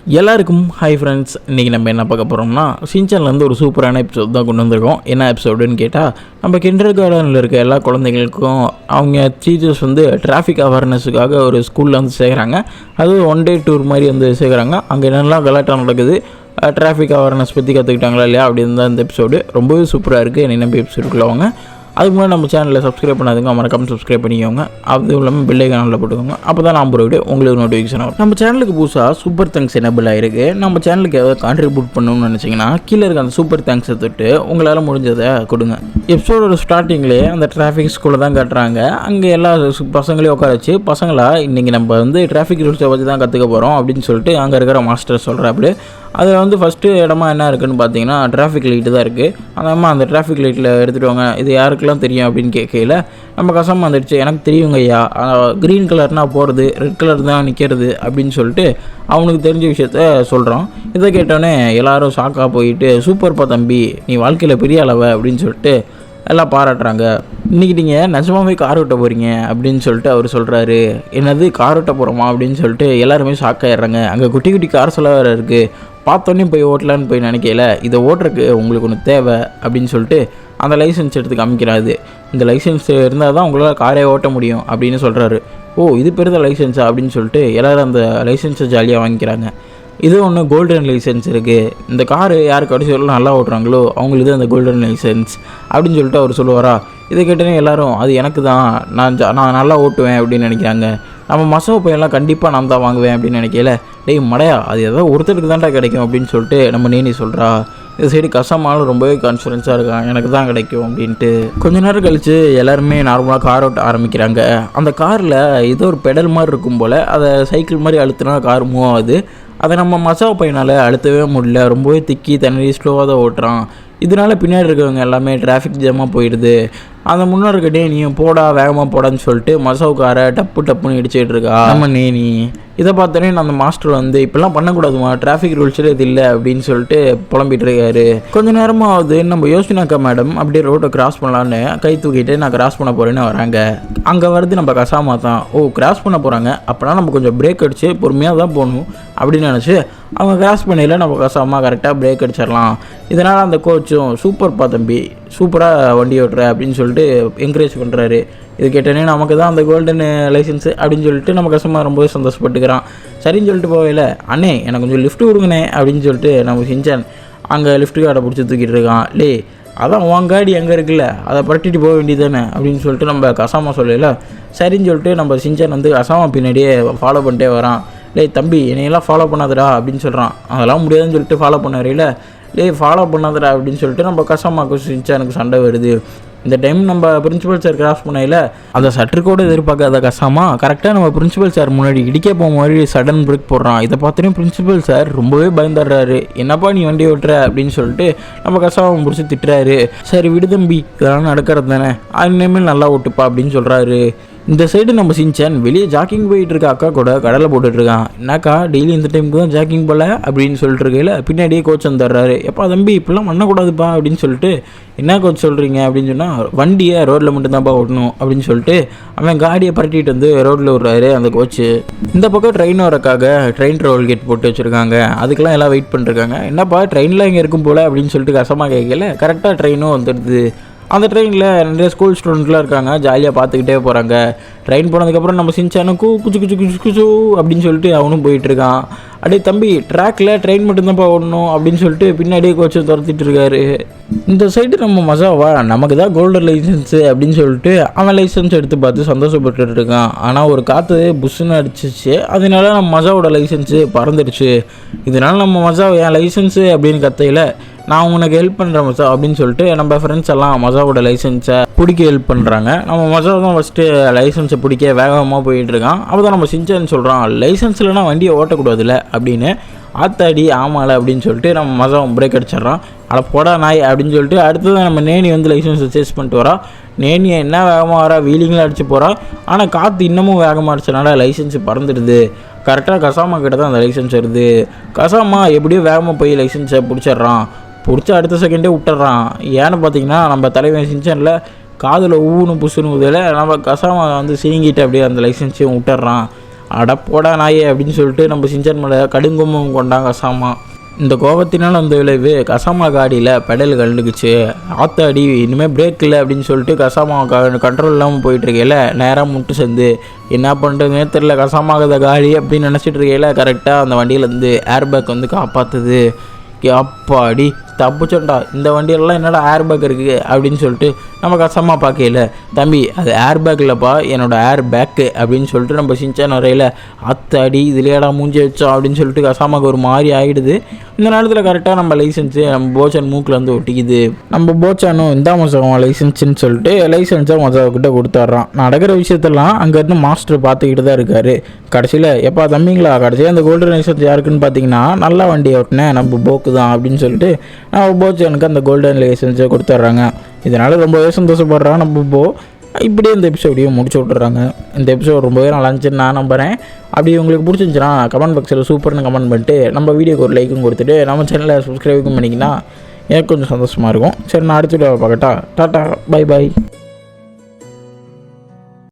எல்லாருக்கும் hi friends. இன்றைக்கி நம்ம என்ன பார்க்க போகிறோம்னா, ஷின்சான்லேருந்து ஒரு சூப்பரான எபிசோட் தான் கொண்டு வந்திருக்கோம். என்ன எபிசோடுன்னு கேட்டால், நம்ம கிண்டர் கார்டனில் இருக்க எல்லா குழந்தைங்களுக்கும் அவங்க டீச்சர்ஸ் டிராஃபிக் அவேர்னஸுக்காக ஒரு ஸ்கூலில் சேர்க்குறாங்க. அதுவும் ஒன் டே டூர் மாதிரி சேர்க்குறாங்க. அங்கே என்னெல்லாம் கலாட்டம் நடக்குது, டிராஃபிக் அவேர்னஸ் பற்றி கற்றுக்கிட்டாங்களா இல்லையா அப்படின்னு தான் இந்த எபிசோடு ரொம்பவே சூப்பராக இருக்குது. என்னை நம்பி எபிசோடுக்குள்ள வாங்க. அதுக்கு முன்னாடி நம்ம சேனலில் சப்ஸ்கிரைப் பண்ணாதுங்க, மறக்காமல் சப்ஸ்கிரைப் பண்ணிக்கோங்க. அதுவும் இல்லாமல் பெல் ஐகானில் போட்டுக்கோங்க. அப்போ தான் நான் போகிற உங்களுக்கு நோட்டிஃபிகேஷன் ஆகும். நம்ம சேனலுக்கு புதுசாக சூப்பர் தேங்க்ஸ் எனபிள் ஆகிருக்கு. நம்ம சேனலுக்கு ஏதாவது கான்ட்ரிபியூட் பண்ணணும்னு நினச்சிங்கன்னா கீழே இருக்க அந்த சூப்பர் தேங்க்ஸை தொட்டு உங்களால் முடிஞ்சதை கொடுங்க. எபிசோடோட ஸ்டார்டிங்லேயே அந்த டிராஃபிக் ஸ்கூலில் தான் காட்டுறாங்க. அங்கே எல்லா பசங்களையும் உட்கார வச்சு, பசங்களா இன்றைக்கி நம்ம டிராஃபிக் ரூல்ஸை வச்சு தான் கற்றுக்க போகிறோம் அப்படின்னு சொல்லிட்டு அங்கே இருக்கிற மாஸ்டர் சொல்கிறாப்படி. அதில் ஃபஸ்ட்டு இடமா என்ன இருக்குதுன்னு பார்த்தீங்கன்னா டிராஃபிக் லைட்டு தான் இருக்குது. அந்த அம்மா அந்த டிராஃபிக் லைட்டில் எடுத்துகிட்டு வாங்க, இது யாருக்கெல்லாம் தெரியும் அப்படின்னு கேட்கையில் நம்ம கசம் வந்துடுச்சு, எனக்கு தெரியுங்க ஐயா, க்ரீன் கலர்னால் போகிறது, ரெட் கலர் தான் நிற்கிறது அப்படின்னு சொல்லிட்டு அவனுக்கு தெரிஞ்ச விஷயத்த சொல்கிறோம். இதை கேட்டோன்னே எல்லோரும் ஷாக்காக போயிட்டு, சூப்பர்ப்பா தம்பி, நீ வாழ்க்கையில் பெரிய அளவை அப்படின்னு சொல்லிட்டு எல்லாம் பாராட்டுறாங்க. இன்றைக்கி நீங்கள் நிஜமாகவே கார் ஓட்ட போகிறீங்க அப்படின்னு சொல்லிட்டு அவர் சொல்கிறாரு. என்னது கார் ஓட்ட போகிறோமா அப்படின்னு சொல்லிட்டு எல்லாருமே ஷாக் ஆகிடுறாங்க. அங்கே குட்டி குட்டி கார்ஸ் எல்லாம் வேறு இருக்குது. பார்த்தோன்னே போய் ஓட்டலான்னு போய் நினைக்கல, இதை ஓட்டுறக்கு உங்களுக்கு ஒன்று தேவை அப்படின்னு சொல்லிட்டு அந்த லைசன்ஸ் எடுத்து காமிக்கிறாரு. இந்த லைசன்ஸ் இருந்தால் தான் உங்களால் காரே ஓட்ட முடியும் அப்படின்னு சொல்கிறாரு. ஓ, இது பெருத லைசன்ஸா அப்படின்னு சொல்லிட்டு எல்லோரும் அந்த லைசன்ஸை ஜாலியாக வாங்கிக்கிறாங்க. இது ஒன்று கோல்டன் லைசன்ஸ் இருக்குது. இந்த காரு யார் கடைசியில் நல்லா ஓட்டுறாங்களோ அவங்களுக்கு அந்த கோல்டன் லைசன்ஸ் அப்படின்னு சொல்லிட்டு அவர் சொல்லுவாரா. இதை கேட்டோன்னே எல்லோரும் அது எனக்கு தான், நான் நல்லா ஓட்டுவேன் அப்படின்னு நினைக்கிறாங்க. நம்ம மசோ பையெல்லாம் கண்டிப்பாக நான் தான் வாங்குவேன் அப்படின்னு நினைக்கல. டேய் மடையா, அது ஏதாவது ஒருத்தருக்கு தான்டா கிடைக்கும் அப்படின்னு சொல்லிட்டு நம்ம நேனி சொல்கிறா. இந்த சைடு கசமாலும் ரொம்பவே கான்ஃபிடென்ஸாக இருக்கான், எனக்கு தான் கிடைக்கும் அப்படின்ட்டு. கொஞ்ச நேரம் கழித்து எல்லாருமே நார்மலாக கார் ஓட்ட ஆரம்பிக்கிறாங்க. அந்த காரில் ஏதோ ஒரு பெடல் மாதிரி இருக்கும் போல், அதை சைக்கிள் மாதிரி அழுத்தினா கார் மூவ் ஆகுது. அதை நம்ம மசா பையனால் அழுத்தவே முடியல, ரொம்பவே திக்கி தண்ணி ஸ்லோவாக தான் ஓட்டுறான். இதனால் பின்னாடி இருக்கிறவங்க எல்லாமே டிராஃபிக் ஜாமாக போயிடுது. அந்த முன்னாடி இருக்கட்டே நீயும் போடா வேகமாக போடான்னு சொல்லிட்டு மசவுக்காரை டப்புன்னு இடிச்சிட்டு இருக்கா நம்ம நேனி. இதை பார்த்தோன்னே அந்த மாஸ்டர் இப்பெல்லாம் பண்ணக்கூடாதுமா, டிராஃபிக் ரூல்ஸில் இது இல்லை அப்படின்னு சொல்லிட்டு புலம்பிட்டு இருக்காரு. கொஞ்சம் நேரமாக ஆகுது. நம்ம யோசினாக்கா மேடம் அப்படியே ரோட்டை கிராஸ் பண்ணலான்னு கை தூக்கிட்டு நான் கிராஸ் பண்ண போகிறேன்னு வராங்க. அங்கே வருது நம்ம கசாமா தான். ஓ, கிராஸ் பண்ண போகிறாங்க, அப்போனா நம்ம கொஞ்சம் பிரேக் அடித்து பொறுமையாக தான் போகணும் அப்படின்னு நினச்சி அவங்க கிராஸ் பண்ணல. நம்ம கசாமா கரெக்டாக பிரேக் அடிச்சிடலாம். இதனால் அந்த கோச்சும் சூப்பர்ப்பா தம்பி, சூப்பராக வண்டி ஓட்டுற அப்படின்னு சொல்லிட்டு என்கரேஜ் பண்ணுறாரு. இது கேட்டோன்னே நமக்கு தான் அந்த கோல்டன் லைசன்ஸு அப்படின்னு சொல்லிட்டு நம்ம கஷ்டமாக ரொம்பவே சந்தோஷப்பட்டுக்கிறான். சரின்னு சொல்லிட்டு போகல, அண்ணே எனக்கு கொஞ்சம் லிஃப்ட்டு கொடுங்கண்ணே அப்படின்னு சொல்லிட்டு நம்ம ஷின்சான் அங்கே லிஃப்ட் கார்டை பிடிச்சி தூக்கிட்டு இருக்கான். லே, அதான் உன் காடி அங்கே இருக்குல்ல, அதை பரட்டிட்டு போக வேண்டியதானே அப்படின்னு சொல்லிட்டு நம்ம கசாமா சொல்லல. சரின்னு சொல்லிட்டு நம்ம ஷின்சான் கசாமா பின்னாடியே ஃபாலோ பண்ணிட்டே வரான். லே தம்பி, என்னையெல்லாம் ஃபாலோ பண்ணாதடா அப்படின்னு சொல்கிறான். அதெல்லாம் முடியாதுன்னு சொல்லிட்டு ஃபாலோ பண்ண வரையில், ஃபாலோ பண்ணாதடா அப்படின்னு சொல்லிட்டு நம்ம கசாமாவுக்கு ஷின்சானுக்கு சண்டை வருது. இந்த டைம் நம்ம பிரின்சிபல் சார் கிராஸ் பண்ணையில் அந்த சற்று கூட எதிர்பார்க்காத கசாமா கரெக்டாக நம்ம பிரின்சிபல் சார் முன்னாடி இடிக்க போக மாதிரி சடன் பிரேக் போடுறான். இதை பார்த்தோன்னே பிரின்சிபல் சார் ரொம்பவே பயந்துடுறாரு. என்னப்பா நீ வண்டி ஓட்டுற அப்படின்னு சொல்லிட்டு நம்ம கசாமா பிடிச்சி திட்டுறாரு. சரி விடு தம்பி, இதெல்லாம் நடக்கிறது தானே, இனிமேல் நல்லா ஓட்டுப்பா அப்படின்னு சொல்கிறாரு. இந்த சைடு நம்ம ஷின்சான் வெளியே ஜாக்கிங் போயிட்டு இருக்க அக்கா கூட கடலை போட்டுட்ருக்கான். என்னக்கா டெய்லி இந்த டைமுக்கு தான் ஜாக்கிங் போல அப்படின்னு சொல்லிட்டு இருக்கையில் பின்னாடியே கோச் வந்துடுறாரு. எப்பா தம்பி இப்படிலாம் பண்ணக்கூடாதுப்பா அப்படின்னு சொல்லிட்டு, என்ன கோச் சொல்கிறீங்க அப்படின்னு சொன்னால், வண்டியை ரோட்டில் மட்டும்தான்ப்பா ஓட்டணும் அப்படின்னு சொல்லிட்டு அவன் காடியை பரட்டிட்டு ரோட்டில் விடுறாரு அந்த கோச்சு. இந்த பக்கம் ட்ரெயின் வரக்காக ட்ரெயின் ட்ராவல் கேட் போட்டு வச்சுருக்காங்க. அதுக்கெல்லாம் எல்லாம் வெயிட் பண்ணிருக்காங்க. என்னப்பா ட்ரெயினில் இங்கே இருக்கும் போல் அப்படின்னு சொல்லிட்டு கசமாக கேட்கல. கரெக்டாக ட்ரெயினும் வந்துடுது. அந்த ட்ரெயினில் நிறைய ஸ்கூல் ஸ்டூடெண்ட்லாம் இருக்காங்க, ஜாலியாக பார்த்துக்கிட்டே போகிறாங்க. ட்ரெயின் போனதுக்கப்புறம் நம்ம ஷின்சானும் குச்சு குச்சு குச்சு குச்சு அப்படின்னு சொல்லிட்டு அவனும் போயிட்டுருக்கான். அப்படியே தம்பி ட்ராக்கில் ட்ரெயின் மட்டும்தான்ப்பா ஓடணும் அப்படின்னு சொல்லிட்டு பின்னாடியே கோச்சை துரத்திட்டு இருக்காரு. இந்த சைடு நம்ம மசாவா நமக்கு தான் கோல்டன் லைசன்ஸு அப்படின்னு சொல்லிட்டு அவன் லைசன்ஸ் எடுத்து பார்த்து சந்தோஷப்பட்டு இருக்கான். ஆனால் ஒரு காற்று புஷ்ஷுன்னு அடிச்சிச்சு. அதனால நம்ம மசாவோட லைசன்ஸு பறந்துடுச்சு. இதனால் நம்ம மசா என் லைசன்ஸு அப்படின்னு கத்தையில், நான் உனக்கு ஹெல்ப் பண்ணுறேன் மசா அப்படின்னு சொல்லிட்டு நம்ம ஃப்ரெண்ட்ஸ் எல்லாம் மசாவோட லைசன்ஸை பிடிக்க ஹெல்ப் பண்ணுறாங்க. நம்ம மசா தான் ஃபஸ்ட்டு லைசன்ஸை பிடிக்க வேகமாக போயிட்டுருக்கான். அப்போ தான் நம்ம ஷின்சான் சொல்கிறான், லைசன்ஸ் இல்லைனா வண்டியை ஓட்டக்கூடாதுல்ல அப்படின்னு. ஆத்தாடி ஆமால அப்படின்னு சொல்லிட்டு நம்ம மசாவை பிரேக் அடிச்சிட்றான். அதை போடா நாய் அப்படின்னு சொல்லிட்டு அடுத்தது நம்ம நேனி லைசன்ஸை சேஸ் பண்ணிட்டு வரா. நேனியை என்ன வேகமாக வரா, வீலிங்கில் அடிச்சு போகிறா. ஆனால் காற்று இன்னமும் வேகமாக அடிச்சனால லைசன்ஸு பறந்துடுது. கரெக்டாக கசாமா கிட்ட தான் அந்த லைசன்ஸ் வருது. கசாமா எப்படியோ வேகமாக போய் லைசன்ஸை பிடிச்சிட்றான். பிடிச்ச அடுத்த செகண்டே விட்டுறான். ஏன்னு பார்த்தீங்கன்னா நம்ம தலைவன் ஷின்சானில் காதில் ஊன்னு புசுன்னு உதல நம்ம கசாமா சீங்கிட்டு அப்படியே அந்த லைசன்ஸையும் விட்டுறான். அடப்போடா நாயே அப்படின்னு சொல்லிட்டு நம்ம சின்சான் மேலே கடுங்கோமம் கொண்டாங்க கசாமா. இந்த கோபத்தினால் அந்த விளைவு கசாமா காடியில் பெடல் கலந்துக்குச்சு. ஆத்தாடி இனிமேல் பிரேக் இல்லை அப்படின்னு சொல்லிட்டு கசாமா கண்ட்ரோல் இல்லாமல் போயிட்டுருக்கையில் நேராக முட்டு சேர்ந்து என்ன பண்ணுறதுனே தெரில கசாமாகத காடி அப்படின்னு நினச்சிட்டு இருக்கையில் கரெக்டாக அந்த வண்டியிலேருந்து ஏர்பேக் வந்து காப்பாற்றுது. அப்பாடி தப்புச்சோண்டா, இந்த வண்டியிலலாம் என்னடா ஏர்பேக் இருக்குது அப்படின்னு சொல்லிட்டு நம்ம கசமா பார்க்கல. தம்பி அது ஏர்பேக் இல்லைப்பா, என்னோடய ஏர் பேக்கு அப்படின்னு சொல்லிட்டு நம்ம சின்சான் வரையில் அத்தாடி இதுலையாடா மூஞ்சி வச்சோம் அப்படின்னு சொல்லிட்டு கசாமாவுக்கு ஒரு மாதிரி ஆகிடுது. இந்த நேரத்தில் கரெக்டாக நம்ம லைசன்ஸு நம்ம போச்சான் மூக்கில் வந்து ஒட்டிக்குது. நம்ம போச்சானும் இந்த மசாவும் லைசன்ஸுன்னு சொல்லிட்டு லைசன்ஸை மசாவுக்கிட்ட கொடுத்துட்றான். நடக்கிற விஷயத்தெல்லாம் அங்கேருந்து மாஸ்டர் பார்த்துக்கிட்டு தான் இருக்கார். கடைசியில் எப்பா தம்பிங்களா, கடைசியாக அந்த கோல்டன் லைசன்ஸ் யாருக்குன்னு பார்த்தீங்கன்னா நல்லா வண்டி ஓட்டினேன் நம்ம போக்கு தான் அப்படின்னு சொல்லிட்டு நம்ம போச்சானுக்கு அந்த கோல்டன் லைசன்ஸை கொடுத்துட்றாங்க. இதனால் ரொம்பவே சந்தோஷப்படுறான் நம்ம போ. இப்படியே இந்த எபிசோடையும் முடிச்சு விட்டுறாங்க. இந்த எபிசோட் ரொம்பவே நல்லா இருந்துச்சுன்னு நான் நம்புகிறேன். அப்படி உங்களுக்கு பிடிச்சிருந்துச்சுன்னா கமெண்ட் பாக்ஸில் சூப்பர்னு கமெண்ட் பண்ணிட்டு நம்ம வீடியோக்கு ஒரு லைக்கும் கொடுத்துட்டு நம்ம சேனலை சப்ஸ்கிரைபுக்கும் பண்ணிங்கன்னா எனக்கு கொஞ்சம் சந்தோஷமாக இருக்கும். சரி, நான் அடுத்த வீடியோவை பார்க்கட்டா. Tata, bye bye.